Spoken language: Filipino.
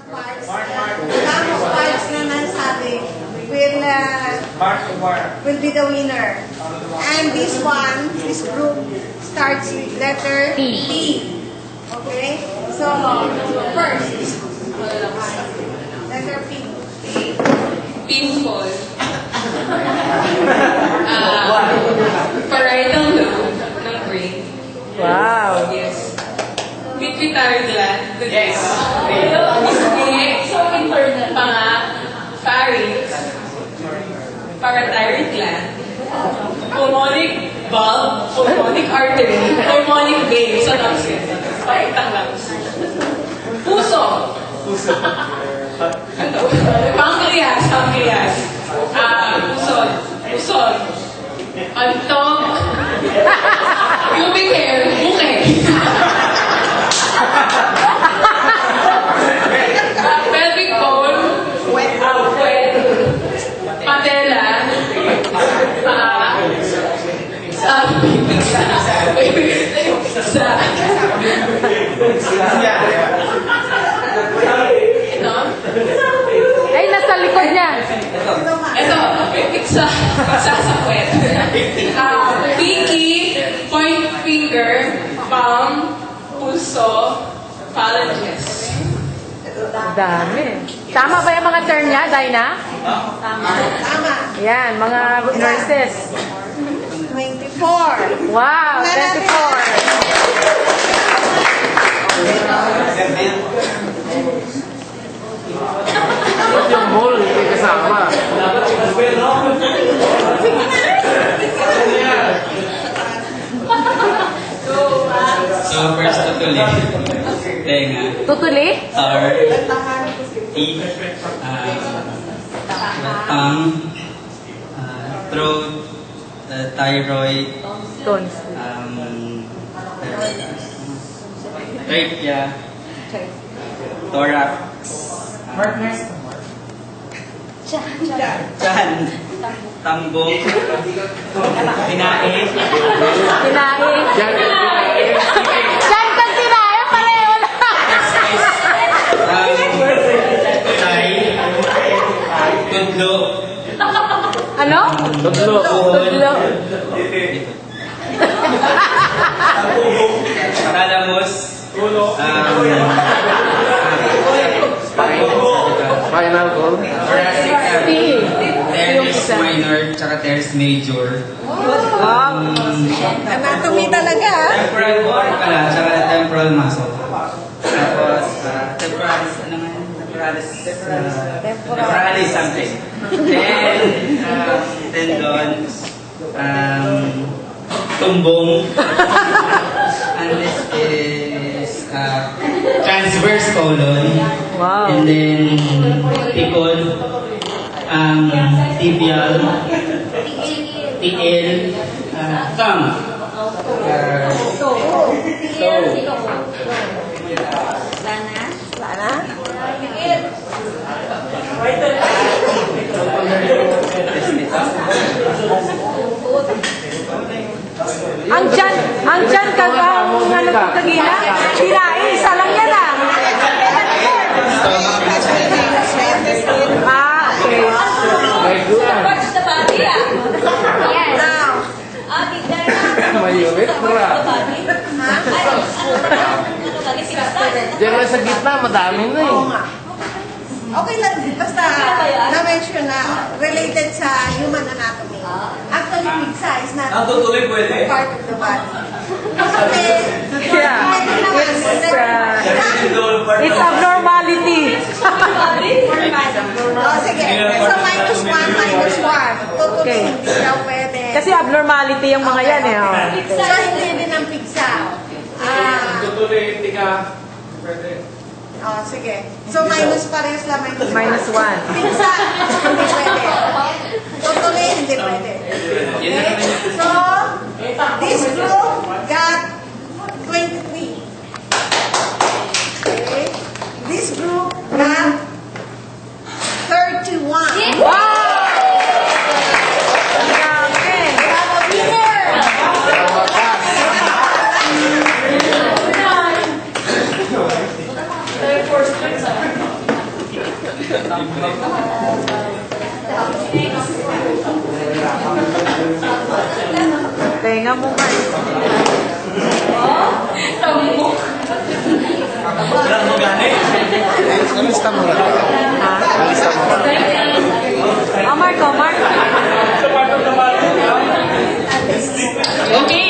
Parts na nasabi will be the winner. And this one, this group starts with letter P. Okay? So, first, letter P. Pinfall. Parietal lobe ng brain. Wow. Yes. Pituitary gland. Yes. Pharynx. Parathyroid gland. Pulmonic bulb. Pulmonic artery. Pulmonic vein. Sa lungs yun. Pakitang lungs. Puso. Ano? Pancreas. Pancreas. Pusod. Pusod. Antong. Pubic hair. Buke. Pelvic bone. Wet. Patella. Ito. Ay, nasa likod niya. Ito. Pizza. Pizza sa puwet. Pinky. Point finger. Palm. Pulso. Phalanges. Dami. Tama ba yung mga term niya, Dinah? Tama. Yan, mga nurses. 24. Wow, 24. Yung ball, hindi kasama. So, first tutuli. Tenga. Tutuli? Tongue. Throat. Thyroid. Tons. Trachea. Thorax. Chan. Tambok. Tinae. Tinae. Diyan ka tinae, pareho lang. Tay. Tudlo. Ano? Tudlo. Tudlo. Thalamus. Spinal cord. Thoracic cavity. Teres minor, tsaka teres major. Wow. Anatomy talaga, ha? Temporal bone pala, tsaka temporal muscle. Tapos, temporalis, ano nga yun? Temporalis something. Then, tendons, tumbong. And this is transverse colon. Wow. And then, tikod, tibial, tiil, thumb. Lana? Ang dyan ka ba? Ang ano ko kagina? Tinae, isa lang yan ah. Okay. Supports the body, ah. Yes. Now, Mayuwit, pura. Diyan lang sa gitna, madami na eh. oo nga. Okay lang, basta na-mention na related sa human anatomy. Actually, pizza is not part of the body. Kasi, Yeah. It's abnormality. sige. So, -1, -1. Totally, Okay. hindi daw pwede. Kasi abnormality yung mga yan eh. Oh. So, hindi din ang pizza. Tutuloy, hindi ka. Pwede. Sige. So, minus parehas lang, -1. -1. Pizza, hindi pwede. Totally, hindi pwede. Okay? So, this group got 23. Okay? This group got 31. Wow! Grabe. Winner! Tenga mo nga. Tamo. Alista mo lang. Alista mo lang. Oh, Marco, Marco. Okay,